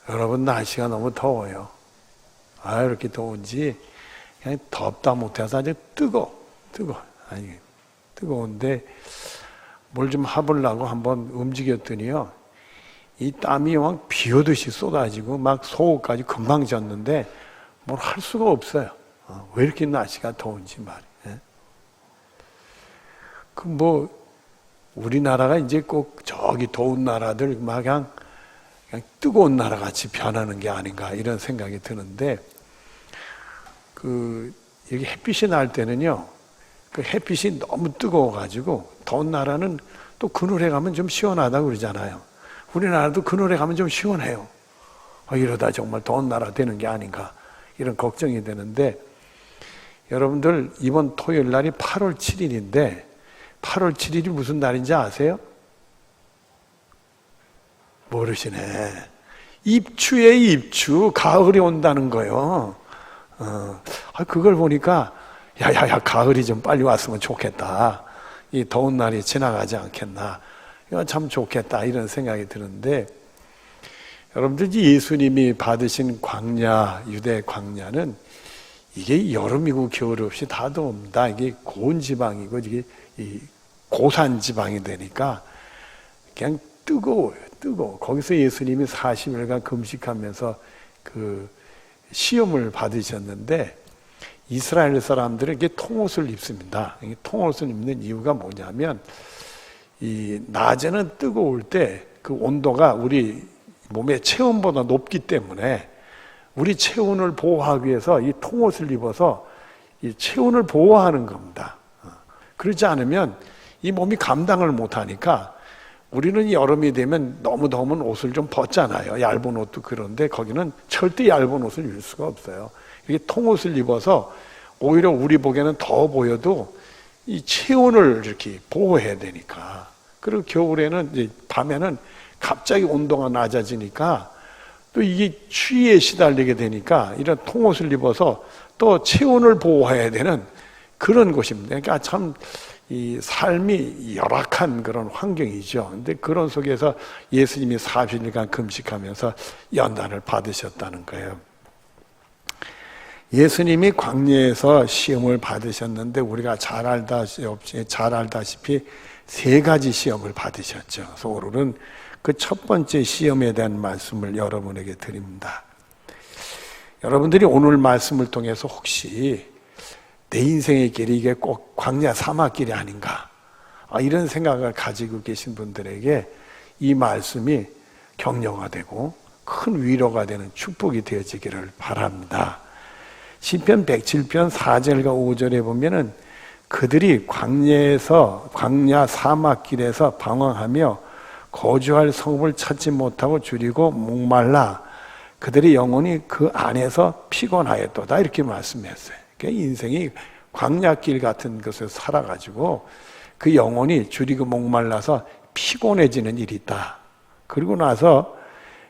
여러분, 날씨가 너무 더워요. 이렇게 더운지 그냥 덥다 못해서 아주 뜨거워. 아니, 뜨거운데 뭘 좀 해보려고 한번 움직였더니요, 이 땀이 막 비 오듯이 쏟아지고 막 속옷까지 금방 젖는데 뭘 할 수가 없어요. 왜 이렇게 날씨가 더운지 말이에요. 우리나라가 이제 꼭 저기 더운 나라들 막 그냥 뜨거운 나라 같이 변하는 게 아닌가 이런 생각이 드는데, 여기 햇빛이 날 때는요, 그 햇빛이 너무 뜨거워가지고 더운 나라는 또 그늘에 가면 좀 시원하다고 그러잖아요. 우리나라도 그늘에 가면 좀 시원해요. 이러다 정말 더운 나라 되는 게 아닌가 이런 걱정이 되는데, 여러분들 이번 토요일 날이 8월 7일인데 8월 7일이 무슨 날인지 아세요? 모르시네. 입추에 입추, 가을이 온다는 거요. 그걸 보니까 야야야, 가을이 좀 빨리 왔으면 좋겠다. 이 더운 날이 지나가지 않겠나. 이거 참 좋겠다 이런 생각이 드는데, 여러분들 예수님이 받으신 광야, 유대 광야는 이게 여름이고 겨울 없이 다 더웁니다. 이게 고온 지방이고 이게 고산 지방이 되니까 그냥 뜨거워요. 뜨거워. 거기서 예수님이 40일간 금식하면서 그 시험을 받으셨는데, 이스라엘 사람들은 이게 통옷을 입습니다. 이 통옷을 입는 이유가 뭐냐면, 이 낮에는 뜨거울 때 그 온도가 우리 몸의 체온보다 높기 때문에 우리 체온을 보호하기 위해서 이 통옷을 입어서 이 체온을 보호하는 겁니다. 그렇지 않으면 이 몸이 감당을 못하니까, 우리는 여름이 되면 너무 더우면 옷을 좀 벗잖아요. 얇은 옷도 그런데 거기는 절대 얇은 옷을 입을 수가 없어요. 이게 통옷을 입어서 오히려 우리 보기에는 더워 보여도 이 체온을 이렇게 보호해야 되니까. 그리고 겨울에는 이제 밤에는 갑자기 온도가 낮아지니까 또 이게 추위에 시달리게 되니까 이런 통옷을 입어서 또 체온을 보호해야 되는 그런 곳입니다. 그러니까 참 이 삶이 열악한 그런 환경이죠. 근데 그런 속에서 예수님이 40일간 금식하면서 연단을 받으셨다는 거예요. 예수님이 광야에서 시험을 받으셨는데 우리가 잘 알다시피 세 가지 시험을 받으셨죠. 그래서 오늘은 그 첫 번째 시험에 대한 말씀을 여러분에게 드립니다. 여러분들이 오늘 말씀을 통해서 혹시 내 인생의 길이 이게 꼭 광야 사막길이 아닌가, 이런 생각을 가지고 계신 분들에게 이 말씀이 격려가 되고 큰 위로가 되는 축복이 되어지기를 바랍니다. 시편 107편 4절과 5절에 보면은 그들이 광야 사막길에서 방황하며 거주할 성읍을 찾지 못하고 줄이고 목말라 그들의 영혼이 그 안에서 피곤하였도다, 이렇게 말씀했어요. 인생이 광야길 같은 것을 살아가지고 그 영혼이 줄이고 목말라서 피곤해지는 일이 있다. 그리고 나서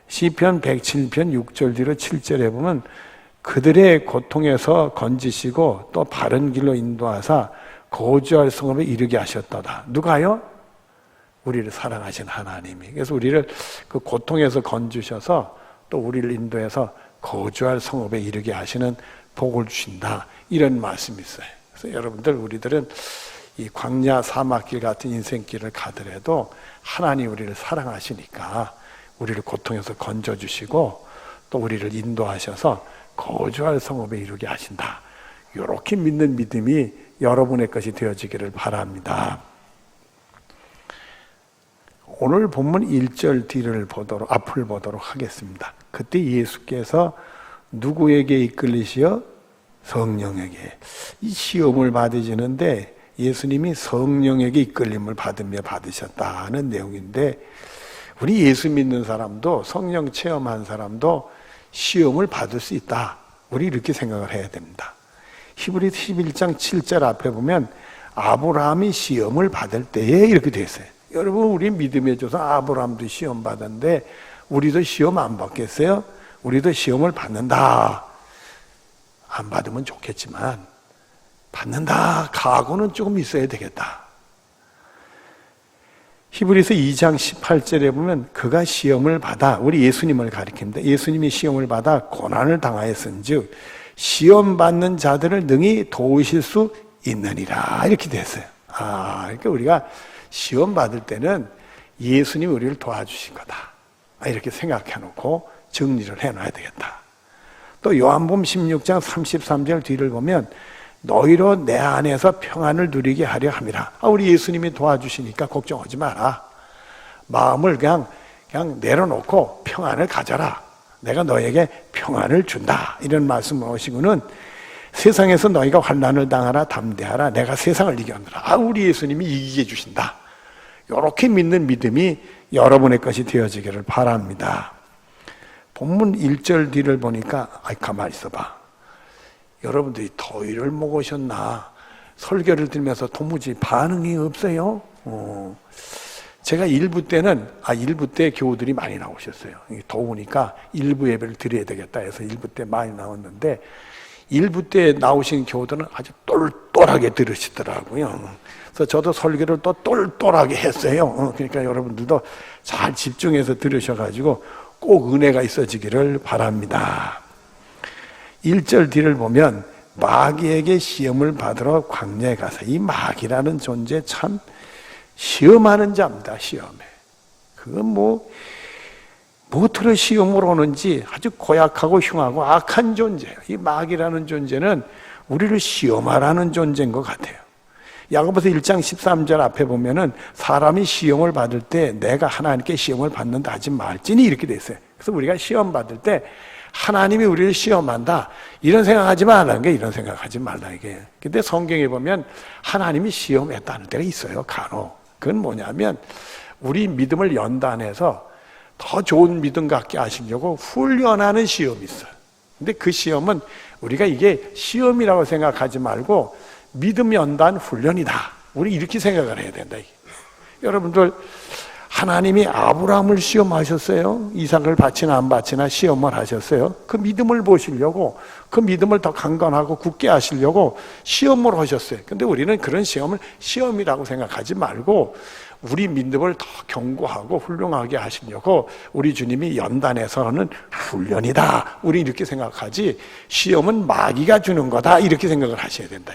시편 107편 6절 뒤로 7절에 보면 그들의 고통에서 건지시고 또 바른 길로 인도하사 거주할 성읍에 이르게 하셨도다. 누가요? 우리를 사랑하신 하나님이. 그래서 우리를 그 고통에서 건지셔서 또 우리를 인도해서 거주할 성읍에 이르게 하시는 복을 주신다, 이런 말씀이 있어요. 그래서 여러분들, 우리들은 이 광야 사막길 같은 인생길을 가더라도 하나님 우리를 사랑하시니까 우리를 고통에서 건져주시고 또 우리를 인도하셔서 거주할 성읍에 이르게 하신다, 이렇게 믿는 믿음이 여러분의 것이 되어지기를 바랍니다. 오늘 본문 1절 뒤를 앞을 보도록 하겠습니다. 그때 예수께서 누구에게 이끌리시어? 성령에게. 이 시험을 받으시는데 예수님이 성령에게 이끌림을 받으셨다는 내용인데, 우리 예수 믿는 사람도, 성령 체험한 사람도 시험을 받을 수 있다, 우리 이렇게 생각을 해야 됩니다. 히브리 11장 7절 앞에 보면 아브라함이 시험을 받을 때에 이렇게 돼 있어요. 여러분, 우리 믿음의 조상 아브라함도 시험 받았는데 우리도 시험 안 받겠어요? 우리도 시험을 받는다. 안 받으면 좋겠지만 받는다 각오는 조금 있어야 되겠다. 히브리서 2장 18절에 보면 그가 시험을 받아, 우리 예수님을 가리킵니다. 예수님이 시험을 받아 고난을 당하였은즉 시험 받는 자들을 능히 도우실 수 있느니라, 이렇게 됐어요. 그러니까 우리가 시험 받을 때는 예수님이 우리를 도와주신 거다, 이렇게 생각해 놓고 정리를 해놔야 되겠다. 또 요한복음 16장 33절 뒤를 보면 너희로 내 안에서 평안을 누리게 하려 함이라. 우리 예수님이 도와주시니까 걱정하지 마라. 마음을 그냥 내려놓고 평안을 가져라. 내가 너에게 평안을 준다, 이런 말씀을 하시고는 세상에서 너희가 환난을 당하라 담대하라. 내가 세상을 이겼노라. 우리 예수님이 이기게 주신다. 이렇게 믿는 믿음이 여러분의 것이 되어지기를 바랍니다. 본문 1절 뒤를 보니까 가만히 있어봐. 여러분들이 더위를 먹으셨나? 설교를 들으면서 도무지 반응이 없어요. 제가 일부 때는 일부 때 교우들이 많이 나오셨어요. 더우니까 일부 예배를 드려야 되겠다 해서 일부 때 많이 나왔는데, 일부 때 나오신 교우들은 아주 똘똘하게 들으시더라고요. 그래서 저도 설교를 또 똘똘하게 했어요. 그러니까 여러분들도 잘 집중해서 들으셔가지고 꼭 은혜가 있어지기를 바랍니다. 1절 뒤를 보면 마귀에게 시험을 받으러 광야에 가서, 이 마귀라는 존재 참 시험하는 자입니다. 시험에. 그건 무엇으로 시험을 오는지 아주 고약하고 흉하고 악한 존재예요. 이 마귀라는 존재는 우리를 시험하라는 존재인 것 같아요. 야고보서 1장 13절 앞에 보면은 사람이 시험을 받을 때 내가 하나님께 시험을 받는다 하지 말지니, 이렇게 돼 있어요. 그래서 우리가 시험 받을 때 하나님이 우리를 시험한다, 이런 생각하지 말라는 게, 이런 생각하지 말라, 이게. 근데 성경에 보면 하나님이 시험했다는 때가 있어요, 간혹. 그건 뭐냐면 우리 믿음을 연단해서 더 좋은 믿음 갖게 하시려고 훈련하는 시험이 있어요. 근데 그 시험은 우리가 이게 시험이라고 생각하지 말고 믿음 연단 훈련이다, 우리 이렇게 생각을 해야 된다. 이게. 여러분들, 하나님이 아브라함을 시험하셨어요. 이삭을 바치나 안 바치나 시험을 하셨어요. 그 믿음을 보시려고, 그 믿음을 더 강건하고 굳게 하시려고 시험을 하셨어요. 근데 우리는 그런 시험을 시험이라고 생각하지 말고 우리 믿음을 더 견고하고 훌륭하게 하시려고 우리 주님이 연단해서는 훈련이다, 우리 이렇게 생각하지, 시험은 마귀가 주는 거다, 이렇게 생각을 하셔야 된다.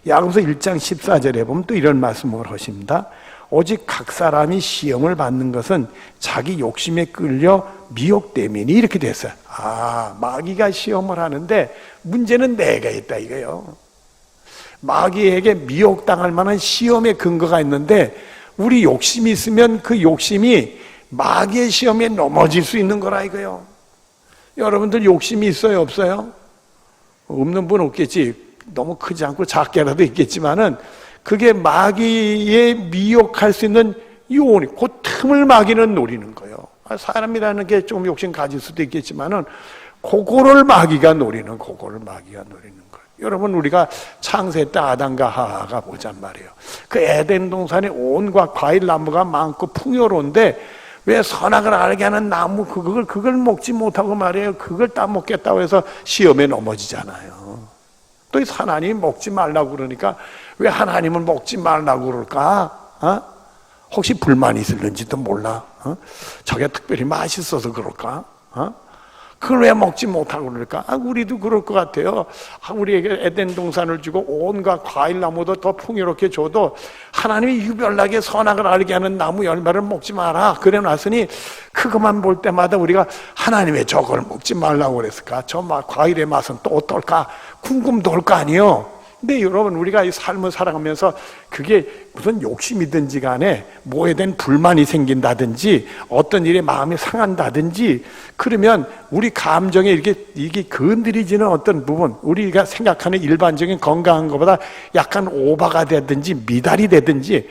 야고보서 1장 14절에 보면 또 이런 말씀을 하십니다. 오직 각 사람이 시험을 받는 것은 자기 욕심에 끌려 미혹됨이니, 이렇게 됐어요. 마귀가 시험을 하는데 문제는 내가 있다, 이거예요. 마귀에게 미혹당할 만한 시험의 근거가 있는데 우리 욕심이 있으면 그 욕심이 마귀의 시험에 넘어질 수 있는 거라, 이거예요. 여러분들 욕심이 있어요, 없어요? 없는 분 없겠지. 너무 크지 않고 작게라도 있겠지만은 그게 마귀에 미혹할 수 있는 요원이, 그 틈을 마귀는 노리는 거예요. 사람이라는 게 좀 욕심 가질 수도 있겠지만은 그거를 마귀가 노리는 거예요. 여러분, 우리가 창세 때 아담과 하와가 보잔 말이에요. 그 에덴 동산에 온갖 과일 나무가 많고 풍요로운데 왜 선악을 알게 하는 나무 그걸 먹지 못하고 말이에요. 그걸 따먹겠다고 해서 시험에 넘어지잖아요. 또 하나님이 먹지 말라고 그러니까 왜 하나님은 먹지 말라고 그럴까? 혹시 불만이 있을는지도 몰라. 저게 특별히 맛있어서 그럴까? 그걸 왜 먹지 못하고 그럴까? 우리도 그럴 것 같아요. 우리에게 에덴 동산을 주고 온갖 과일 나무도 더 풍요롭게 줘도 하나님이 유별나게 선악을 알게 하는 나무 열매를 먹지 마라 그래 놨으니, 그것만 볼 때마다 우리가 하나님의 저걸 먹지 말라고 그랬을까? 저 과일의 맛은 또 어떨까? 궁금도 할 거 아니에요. 근데 여러분, 우리가 이 삶을 살아가면서 그게 무슨 욕심이든지 간에 뭐에 대한 불만이 생긴다든지 어떤 일에 마음이 상한다든지 그러면 우리 감정에 이게 건드리지는 어떤 부분, 우리가 생각하는 일반적인 건강한 것보다 약간 오바가 되든지 미달이 되든지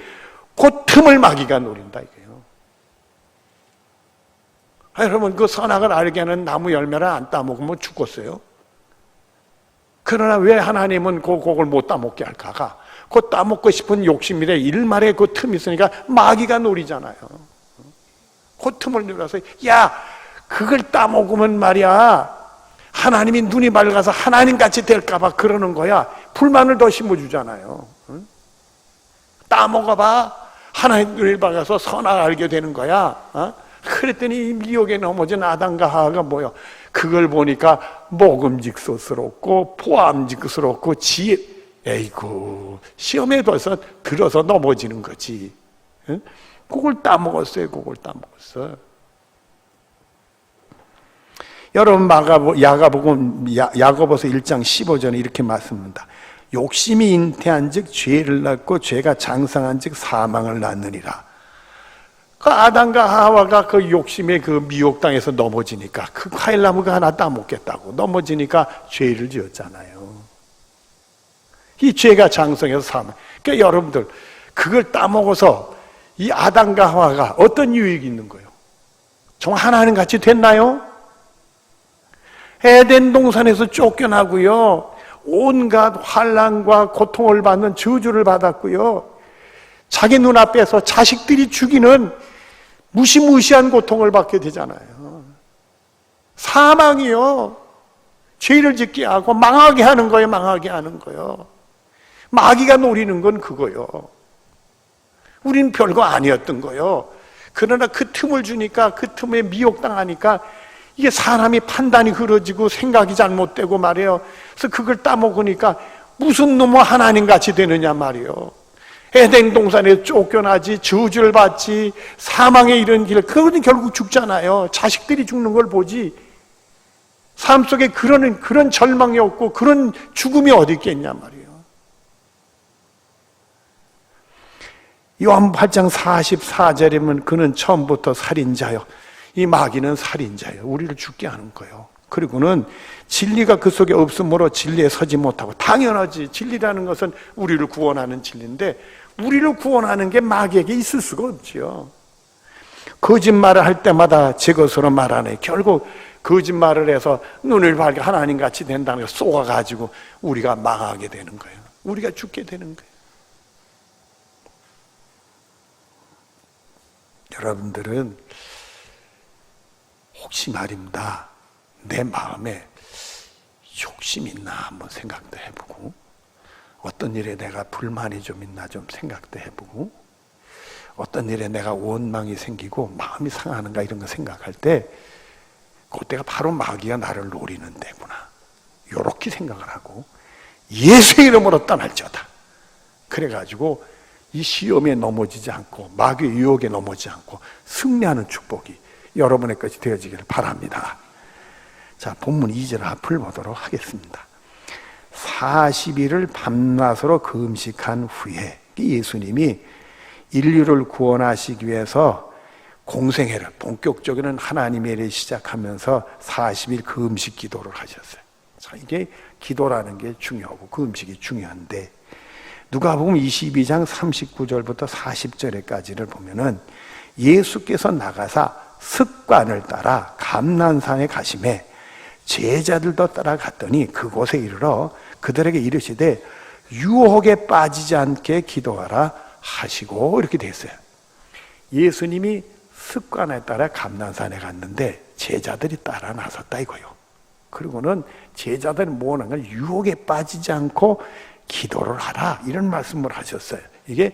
그 틈을 마귀가 노린다, 이거예요. 여러분, 그 선악을 알게 하는 나무 열매를 안 따먹으면 죽었어요. 그러나 왜 하나님은 그걸 못 따먹게 할까가, 그 따먹고 싶은 욕심이래 일말에 그 틈이 있으니까 마귀가 노리잖아요. 그 틈을 노려서, 야, 그걸 따먹으면 말이야 하나님이 눈이 밝아서 하나님같이 될까봐 그러는 거야. 불만을 더 심어주잖아요. 따먹어봐, 하나님 눈을 박아서 선악을 알게 되는 거야. 그랬더니 이 미혹에 넘어진 아담과 하와가 뭐요? 그걸 보니까 먹음직스럽고 포함직스럽고 에이구, 시험에 벌써 들어서 넘어지는 거지. 응? 그걸 따먹었어요. 그걸 따먹었어. 여러분 야고보서 1장 15절에 이렇게 말씀합니다. 욕심이 잉태한즉 죄를 낳고 죄가 장성한즉 사망을 낳느니라. 그 아담과 하와가 그 욕심에 그 미혹당해서 넘어지니까 그 과일나무가 하나 따먹겠다고 넘어지니까 죄를 지었잖아요. 이 죄가 장성해서 사망. 그러니까 여러분들 그걸 따먹어서 이 아담과 하와가 어떤 유익이 있는 거예요? 정말 하나님 같이 됐나요? 에덴 동산에서 쫓겨나고요. 온갖 환난과 고통을 받는 저주를 받았고요. 자기 눈앞에서 자식들이 죽이는 무시무시한 고통을 받게 되잖아요. 사망이요. 죄를 짓게 하고 망하게 하는 거예요. 망하게 하는 거예요. 마귀가 노리는 건 그거요. 우리는 별거 아니었던 거요. 그러나 그 틈을 주니까 그 틈에 미혹당하니까 이게 사람이 판단이 흐려지고 생각이 잘못되고 말이에요. 그래서 그걸 따먹으니까 무슨 놈의 하나님같이 되느냐 말이에요. 에덴 동산에 쫓겨나지, 저주를 받지, 사망에 이른 길, 그거는 결국 죽잖아요. 자식들이 죽는 걸 보지. 삶 속에 그런 절망이 없고 그런 죽음이 어디 있겠냐 말이에요. 요한 8장 44절이면 그는 처음부터 살인자요. 이 마귀는 살인자예요. 우리를 죽게 하는 거예요. 그리고는 진리가 그 속에 없으므로 진리에 서지 못하고, 당연하지. 진리라는 것은 우리를 구원하는 진리인데 우리를 구원하는 게 마귀에게 있을 수가 없지요. 거짓말을 할 때마다 제 것으로 말하네. 결국 거짓말을 해서 눈을 밝게 하나님같이 된다는 걸 쏘아가지고 우리가 망하게 되는 거예요. 우리가 죽게 되는 거예요. 여러분들은 혹시 말입니다, 내 마음에 욕심이 있나 한번 생각도 해보고, 어떤 일에 내가 불만이 좀 있나 좀 생각도 해보고, 어떤 일에 내가 원망이 생기고 마음이 상하는가 이런 거 생각할 때 그때가 바로 마귀가 나를 노리는 데구나, 이렇게 생각을 하고 예수의 이름으로 떠날지어다. 그래가지고 이 시험에 넘어지지 않고 마귀의 유혹에 넘어지지 않고 승리하는 축복이 여러분의 것이 되어지기를 바랍니다. 자, 본문 2절 앞을 보도록 하겠습니다. 40일을 밤낮으로 금식한 후에 예수님이 인류를 구원하시기 위해서 공생애를, 본격적인 하나님의 일을 시작하면서 40일 금식 기도를 하셨어요. 자, 이게 기도라는 게 중요하고 그 음식이 중요한데, 누가복음 22장 39절부터 40절까지를 보면은 예수께서 나가사 습관을 따라 감난산에 가심에 제자들도 따라갔더니 그곳에 이르러 그들에게 이르시되 유혹에 빠지지 않게 기도하라 하시고, 이렇게 됐어요. 예수님이 습관에 따라 감난산에 갔는데 제자들이 따라 나섰다 이거요. 그리고는 제자들이 뭐하는 걸 유혹에 빠지지 않고 기도를 하라, 이런 말씀을 하셨어요. 이게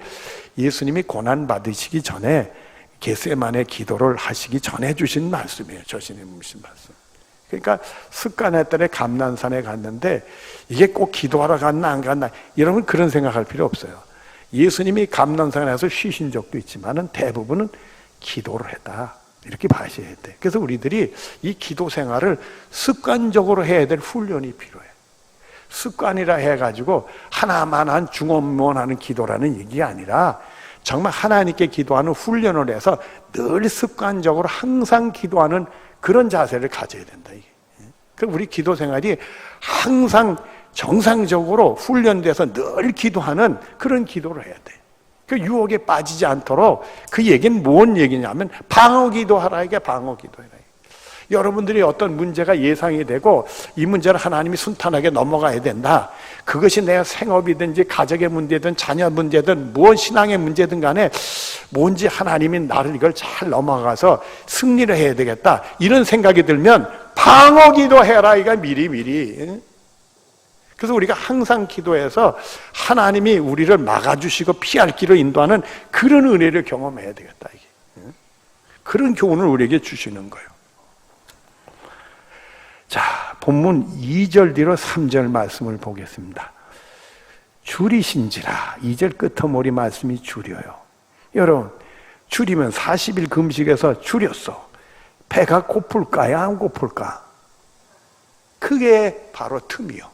예수님이 고난 받으시기 전에 겟세마네 기도를 하시기 전에 주신 말씀이에요. 주신 말씀. 그러니까 습관에 따라 감난산에 갔는데 이게 꼭 기도하러 갔나 안 갔나 이러면 그런 생각할 필요 없어요. 예수님이 감난산에 가서 쉬신 적도 있지만은 대부분은 기도를 했다, 이렇게 봐셔야 돼. 그래서 우리들이 이 기도 생활을 습관적으로 해야 될 훈련이 필요해. 습관이라 해가지고 하나만 한 중언무언하는 기도라는 얘기가 아니라 정말 하나님께 기도하는 훈련을 해서 늘 습관적으로 항상 기도하는 그런 자세를 가져야 된다. 그 우리 기도 생활이 항상 정상적으로 훈련돼서 늘 기도하는 그런 기도를 해야 돼. 그 유혹에 빠지지 않도록. 그 얘기는 뭔 얘기냐면 방어 기도하라, 이게 방어 기도해라. 여러분들이 어떤 문제가 예상이 되고 이 문제를 하나님이 순탄하게 넘어가야 된다. 그것이 내 생업이든지 가족의 문제든 자녀 문제든 무엇 신앙의 문제든 간에 뭔지 하나님이 나를 이걸 잘 넘어가서 승리를 해야 되겠다, 이런 생각이 들면 방어 기도해라, 이거 미리. 그래서 우리가 항상 기도해서 하나님이 우리를 막아주시고 피할 길을 인도하는 그런 은혜를 경험해야 되겠다. 이게. 그런 교훈을 우리에게 주시는 거예요. 자, 본문 2절 뒤로 3절 말씀을 보겠습니다. 줄이신지라. 2절 끄트머리 말씀이 줄여요. 여러분, 줄이면 40일 금식에서 줄였어. 배가 고플까요? 안 고플까? 그게 바로 틈이요.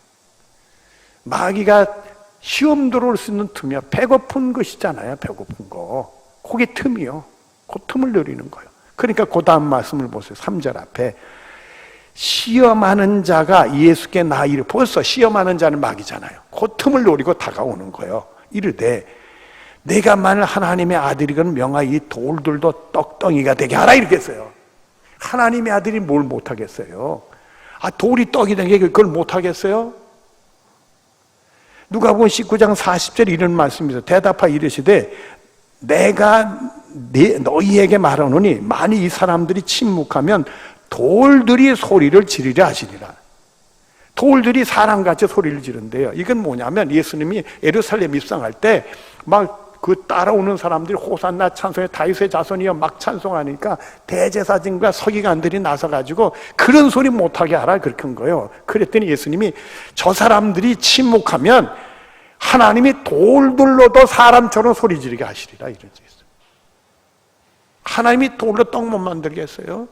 마귀가 시험 들어올 수 있는 틈이야. 배고픈 것이잖아요. 배고픈 거. 그게 틈이요. 그 틈을 노리는 거예요. 그러니까 그 다음 말씀을 보세요. 3절 앞에 시험하는 자가 예수께 나이를, 벌써 시험하는 자는 마귀잖아요. 그 틈을 노리고 다가오는 거예요. 이르되 내가 만일 하나님의 아들이건 명하여 이 돌들도 떡덩이가 되게 하라 이렇게 했어요. 하나님의 아들이 뭘 못하겠어요? 돌이 떡이 되게 그걸 못하겠어요? 누가복음 19장 40절 이런 말씀입니다. 대답하여 이르시되 내가 너희에게 말하노니 만일 이 사람들이 침묵하면 돌들이 소리를 지르려 하시리라. 돌들이 사람같이 소리를 지른대요. 이건 뭐냐면 예수님이 예루살렘 입성할 때 막 그 따라오는 사람들이 호산나 찬송에 다윗의 자손이여 막 찬송하니까 대제사장과 서기관들이 나서가지고 그런 소리 못하게 하라 그렇게 한 거예요. 그랬더니 예수님이 저 사람들이 침묵하면 하나님이 돌들로도 사람처럼 소리 지르게 하시리라 이런 게 있어요. 하나님이 돌로 떡 못 만들겠어요?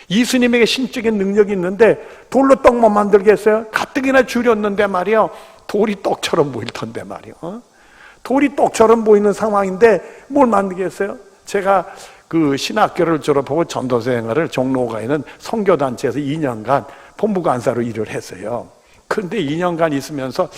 예수님에게 신적인 능력이 있는데 돌로 떡 못 만들겠어요? 가뜩이나 줄였는데 말이요, 돌이 떡처럼 보일 텐데 말이요. 돌이 떡처럼 보이는 상황인데 뭘 만들겠어요? 제가 그 신학교를 졸업하고 전도서 생활을 종로가 있는 선교단체에서 2년간 본부간사로 일을 했어요. 그런데 2년간 있으면서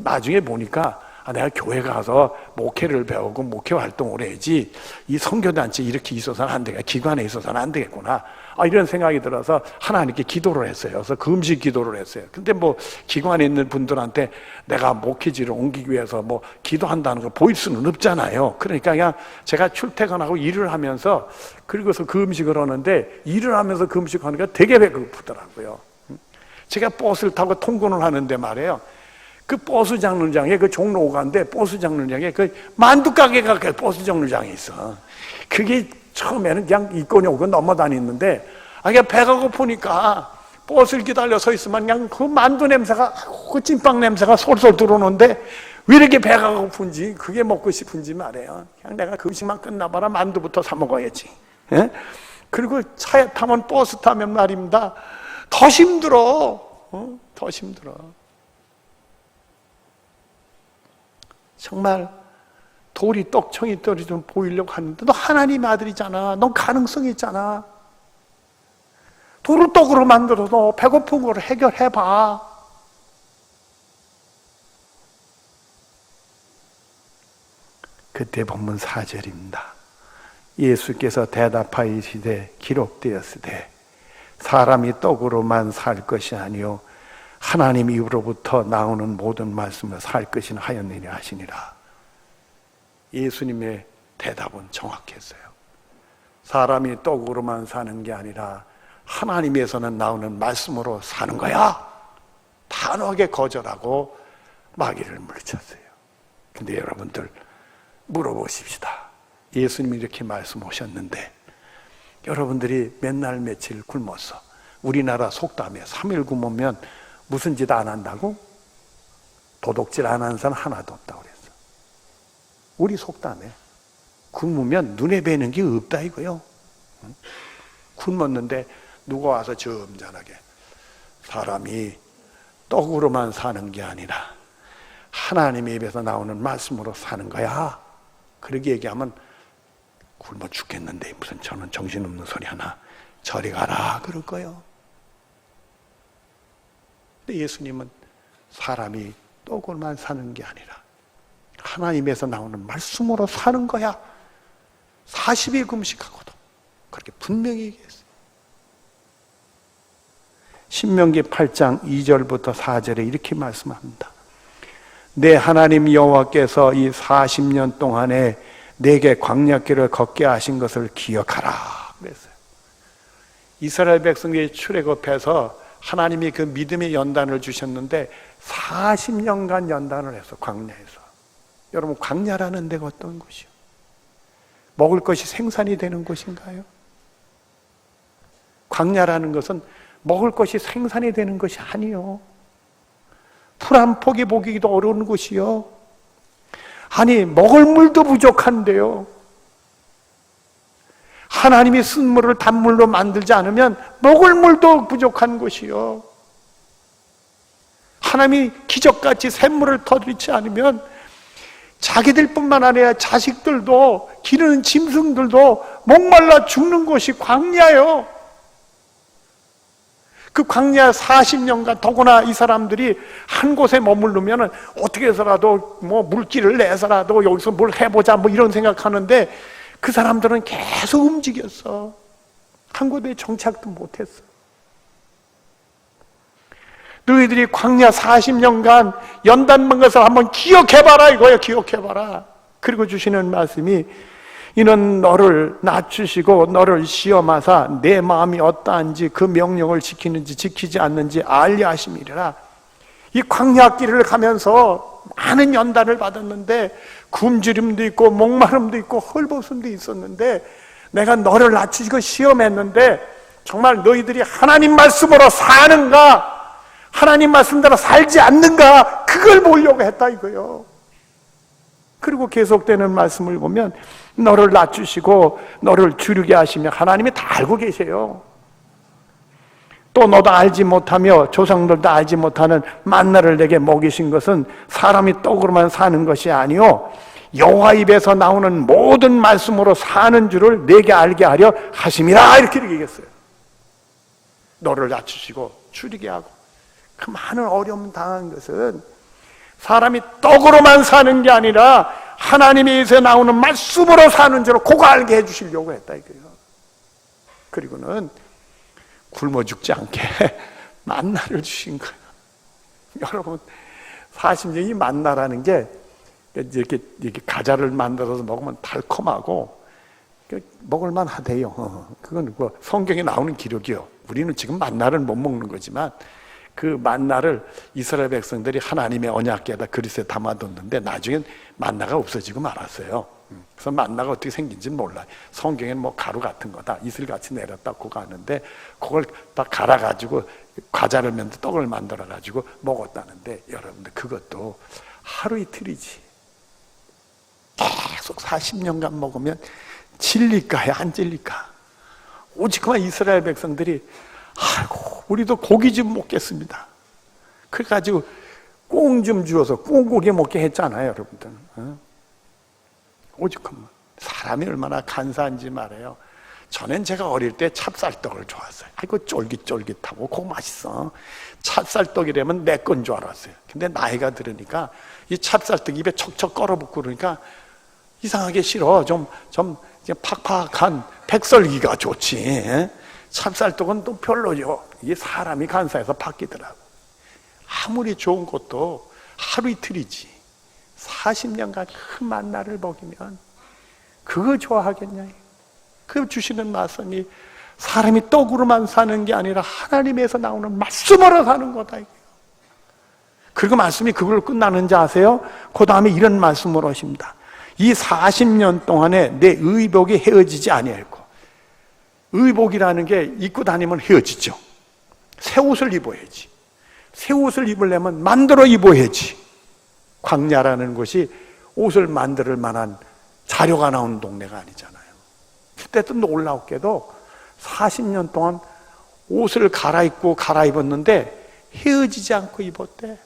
나중에 보니까 내가 교회 가서 목회를 배우고 목회 활동을 해야지 이 선교단체 이렇게 있어서는 안 되겠구나, 기관에 있어서는 안 되겠구나, 이런 생각이 들어서 하나님께 기도를 했어요. 그래서 금식 기도를 했어요. 근데 뭐 기관에 있는 분들한테 내가 목회지를 옮기기 위해서 뭐 기도한다는 걸 보일 수는 없잖아요. 그러니까 그냥 제가 출퇴근하고 일을 하면서 그리고서 금식을 하는데 일을 하면서 금식하니까 되게 배고프더라고요. 제가 버스를 타고 통근을 하는데 말이에요, 그 버스 장르장에, 그 종로 5가인데 버스 장르장에 그 만두 가게가 그 버스 장르장에 있어. 그게 처음에는 그냥 있거니 오고 넘어다녔는데, 그냥 배가 고프니까 버스를 기다려 서 있으면 그냥 그 만두 냄새가, 그 찐빵 냄새가 솔솔 들어오는데 왜 이렇게 배가 고픈지, 그게 먹고 싶은지 말이에요. 그냥 내가 금식만 끝나봐라 만두부터 사 먹어야지. 예? 그리고 차에 타면, 버스 타면 말입니다, 더 힘들어. 더 힘들어. 정말 돌이 떡청이 떨이 좀 보이려고 하는데, 너 하나님의 아들이잖아. 넌 가능성이 있잖아. 돌을 떡으로 만들어서 배고픈 걸 해결해봐. 그때 본문 4절입니다. 예수께서 대답하시되 기록되었으되 사람이 떡으로만 살 것이 아니요 하나님 입으로부터 나오는 모든 말씀을 살 것이나 하였느니 하시니라. 예수님의 대답은 정확했어요. 사람이 떡으로만 사는 게 아니라 하나님에서는 나오는 말씀으로 사는 거야. 단호하게 거절하고 마귀를 물리쳤어요. 근데 여러분들 물어보십시다. 예수님이 이렇게 말씀하셨는데 여러분들이 맨날 며칠 굶어서, 우리나라 속담에 3일 굶으면 무슨 짓 안 한다고? 도둑질 안 하는 사람 하나도 없다고 그랬어. 우리 속담에 굶으면 눈에 뵈는 게 없다 이거요. 굶었는데 누가 와서 점잖하게 사람이 떡으로만 사는 게 아니라 하나님의 입에서 나오는 말씀으로 사는 거야, 그렇게 얘기하면 굶어 죽겠는데 무슨 저는 정신없는 소리 하나, 저리 가라 그럴 거예요. 근데 예수님은 사람이 떡으로만 사는 게 아니라 하나님에서 나오는 말씀으로 사는 거야. 40일 금식하고도 그렇게 분명히 얘기했어요. 신명기 8장 2절부터 4절에 이렇게 말씀합니다. 내 하나님 여호와께서 이 40년 동안에 내게 광야길을 걷게 하신 것을 기억하라 그랬어요. 이스라엘 백성들이 출애굽해서 하나님이 그 믿음의 연단을 주셨는데 40년간 연단을 했어, 광야에서. 여러분, 광야라는 데가 어떤 곳이요? 먹을 것이 생산이 되는 곳인가요? 광야라는 것은 먹을 것이 생산이 되는 것이 아니요. 풀 한 포기 보기도 어려운 곳이요. 아니, 먹을 물도 부족한데요. 하나님이 쓴 물을 단물로 만들지 않으면 먹을 물도 부족한 곳이요. 하나님이 기적같이 샘물을 터뜨리지 않으면 자기들뿐만 아니라 자식들도, 기르는 짐승들도 목말라 죽는 곳이 광야요. 그 광야 40년간 더구나 이 사람들이 한 곳에 머무르면 어떻게 해서라도 뭐 물기를 내서라도 여기서 뭘 해보자 뭐 이런 생각하는데, 그 사람들은 계속 움직였어. 한 곳에 정착도 못했어. 너희들이 광야 40년간 연단만 것을 한번 기억해봐라 이거예요. 기억해봐라. 그리고 주시는 말씀이, 이는 너를 낮추시고 너를 시험하사 내 마음이 어떠한지 그 명령을 지키는지 지키지 않는지 알려 하심이라. 이 광야길을 가면서 많은 연단을 받았는데 굶주림도 있고 목마름도 있고 헐벗음도 있었는데, 내가 너를 낮추시고 시험했는데 정말 너희들이 하나님 말씀으로 사는가, 하나님 말씀대로 살지 않는가, 그걸 보려고 했다 이거요. 그리고 계속되는 말씀을 보면 너를 낮추시고 너를 주르게 하시며, 하나님이 다 알고 계세요. 또 너도 알지 못하며 조상들도 알지 못하는 만나를 내게 먹이신 것은 사람이 떡으로만 사는 것이 아니요 여호와 입에서 나오는 모든 말씀으로 사는 줄을 내게 알게 하려 하심이라. 이렇게 얘기했어요. 너를 낮추시고 주르게 하고. 그 많은 어려움 당한 것은 사람이 떡으로만 사는 게 아니라 하나님에서 나오는 말씀으로 사는 줄을 그거 알게 해주시려고 했다 이거예요. 그리고는 굶어 죽지 않게 만나를 주신 거예요. 여러분, 40년 이 만나라는 게 이렇게 과자를 만들어서 먹으면 달콤하고 먹을만 하대요. 그건 뭐 성경에 나오는 기록이요. 우리는 지금 만나를 못 먹는 거지만 그 만나를 이스라엘 백성들이 하나님의 언약궤에다 그릇에 담아뒀는데 나중엔 만나가 없어지고 말았어요. 그래서 만나가 어떻게 생긴지는 몰라요. 성경에는 뭐 가루 같은 거다, 이슬같이 내렸다 그거 하는데, 그걸 다 갈아가지고 과자를 만들 떡을 만들어가지고 먹었다는데, 여러분들 그것도 하루 이틀이지. 계속 40년간 먹으면 질릴까요? 안 질릴까? 오직 그만 이스라엘 백성들이 아이고 우리도 고기 좀 먹겠습니다. 그래가지고 꽁 좀 주어서 꽁고기 먹게 했잖아요, 여러분들. 오직 그만. 사람이 얼마나 간사한지 말해요. 전엔 제가 어릴 때 찹쌀떡을 좋아했어요. 아이고 쫄깃쫄깃하고 그거 맛있어. 찹쌀떡이라면 내 건 줄 알았어요. 근데 나이가 들으니까 이 찹쌀떡 입에 척척 걸어붙고 그러니까 이상하게 싫어. 좀 팍팍한 백설기가 좋지. 찹쌀떡은 또 별로죠. 이게 사람이 간사해서 바뀌더라고. 아무리 좋은 것도 하루 이틀이지. 40년간 큰 만나를 먹이면 그거 좋아하겠냐. 그 주시는 말씀이 사람이 떡으로만 사는 게 아니라 하나님에서 나오는 말씀으로 사는 거다. 그리고 말씀이 그걸로 끝나는지 아세요? 그 다음에 이런 말씀으로 하십니다. 이 40년 동안에 내 의복이 헤어지지 아니하였고. 의복이라는 게 입고 다니면 헤어지죠. 새 옷을 입어야지. 새 옷을 입으려면 만들어 입어야지. 광야라는 곳이 옷을 만들 만한 자료가 나오는 동네가 아니잖아요. 그때도 놀랍게도 40년 동안 옷을 갈아입었는데 헤어지지 않고 입었대.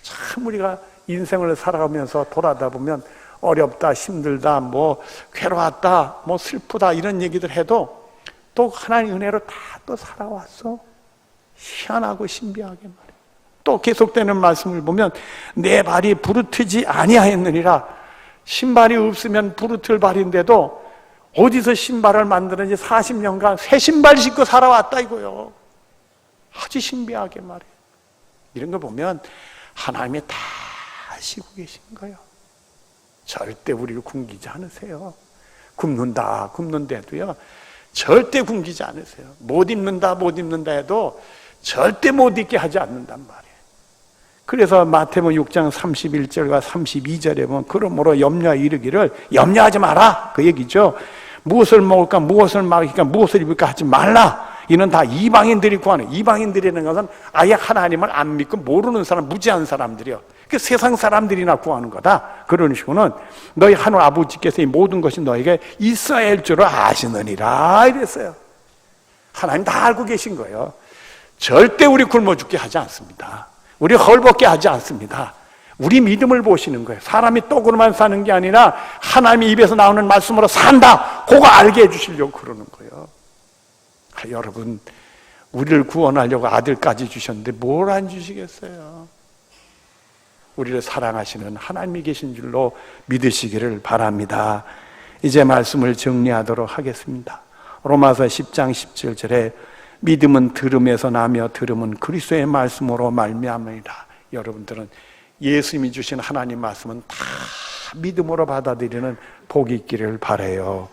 참 우리가 인생을 살아가면서 돌아다 보면 어렵다, 힘들다, 뭐 괴로웠다, 뭐 슬프다 이런 얘기들 해도 또 하나님 은혜로 다 또 살아왔어. 희한하고 신비하게 말이야. 또 계속되는 말씀을 보면 내 발이 부르트지 아니하였느니라. 신발이 없으면 부르틀 발인데도 어디서 신발을 만드는지 40년간 새 신발 신고 살아왔다 이거요. 아주 신비하게 말이에요. 이런 거 보면 하나님이 다 아시고 계신 거예요. 절대 우리를 굶기지 않으세요. 굶는데도요 절대 굶기지 않으세요. 못 입는다 해도 절대 못 잊게 하지 않는단 말이에요. 그래서 마태복음 6장 31절과 32절에 보면 그러므로 염려 이르기를 염려하지 마라 그 얘기죠. 무엇을 먹을까 무엇을 마실까 무엇을 입을까 하지 말라. 이는 다 이방인들이 구하는, 이방인들이라는 것은 아예 하나님을 안 믿고 모르는 사람, 무지한 사람들이요. 그 세상 사람들이나 구하는 거다. 그런 식으로는 너희 하늘 아버지께서 이 모든 것이 너에게 있어야 할 줄을 아시느니라 이랬어요. 하나님 다 알고 계신 거예요. 절대 우리 굶어 죽게 하지 않습니다. 우리 헐벗게 하지 않습니다. 우리 믿음을 보시는 거예요. 사람이 떡으로만 사는 게 아니라 하나님의 입에서 나오는 말씀으로 산다. 그거 알게 해주시려고 그러는 거예요. 여러분, 우리를 구원하려고 아들까지 주셨는데 뭘 안 주시겠어요? 우리를 사랑하시는 하나님이 계신 줄로 믿으시기를 바랍니다. 이제 말씀을 정리하도록 하겠습니다. 로마서 10장 17절에 믿음은 들음에서 나며 들음은 그리스도의 말씀으로 말미암으리라. 여러분들은 예수님이 주신 하나님 말씀은 다 믿음으로 받아들이는 복이 있기를 바라요.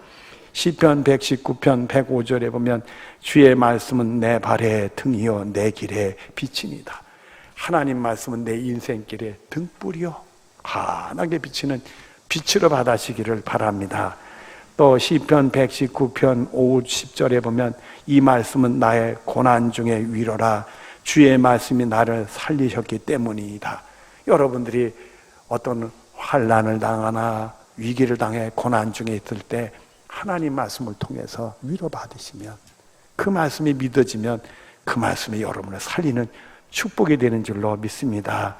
시편 119편 105절에 보면 주의 말씀은 내 발의 등이요 내 길의 빛이니다. 하나님 말씀은 내 인생길의 등불이요 환하게 비치는 빛으로 받아시기를 바랍니다. 또 시편 119편 5, 10절에 보면 이 말씀은 나의 고난 중에 위로라. 주의 말씀이 나를 살리셨기 때문이다. 여러분들이 어떤 환난을 당하나 위기를 당해 고난 중에 있을 때 하나님 말씀을 통해서 위로받으시면 그 말씀이 믿어지면 그 말씀이 여러분을 살리는 축복이 되는 줄로 믿습니다.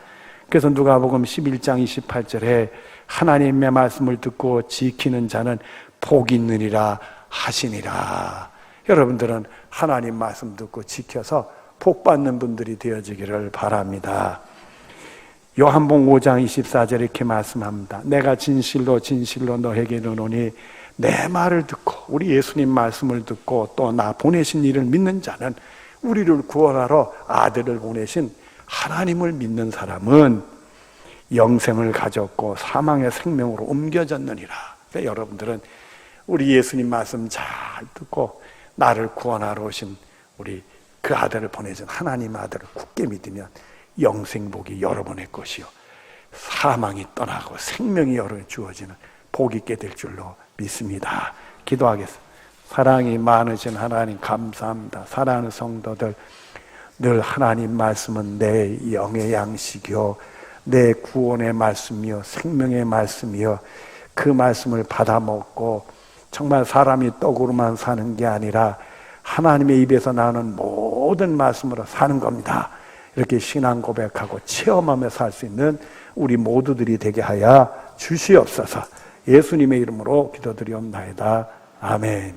그래서 누가복음 11장 28절에 하나님의 말씀을 듣고 지키는 자는 복이 있느니라 하시니라. 여러분들은 하나님 말씀 듣고 지켜서 복 받는 분들이 되어지기를 바랍니다. 요한복음 5장 24절에 이렇게 말씀합니다. 내가 진실로 진실로 너에게 이르노니 내 말을 듣고 우리 예수님 말씀을 듣고 또 나 보내신 이를 믿는 자는 우리를 구원하러 아들을 보내신 하나님을 믿는 사람은 영생을 가졌고 사망의 생명으로 옮겨졌느니라. 그러니까 여러분들은 우리 예수님 말씀 잘 듣고 나를 구원하러 오신 우리 그 아들을 보내준 하나님 아들을 굳게 믿으면 영생복이 여러분의 것이요 사망이 떠나고 생명이 여러분에 주어지는 복이 있게 될 줄로 믿습니다. 기도하겠습니다. 사랑이 많으신 하나님 감사합니다. 사랑하는 성도들, 늘 하나님 말씀은 내 영의 양식이요 내 구원의 말씀이요 생명의 말씀이요 그 말씀을 받아 먹고 정말 사람이 떡으로만 사는 게 아니라 하나님의 입에서 나오는 모든 말씀으로 사는 겁니다. 이렇게 신앙 고백하고 체험하며 살 수 있는 우리 모두들이 되게 하여 주시옵소서. 예수님의 이름으로 기도드리옵나이다. 아멘.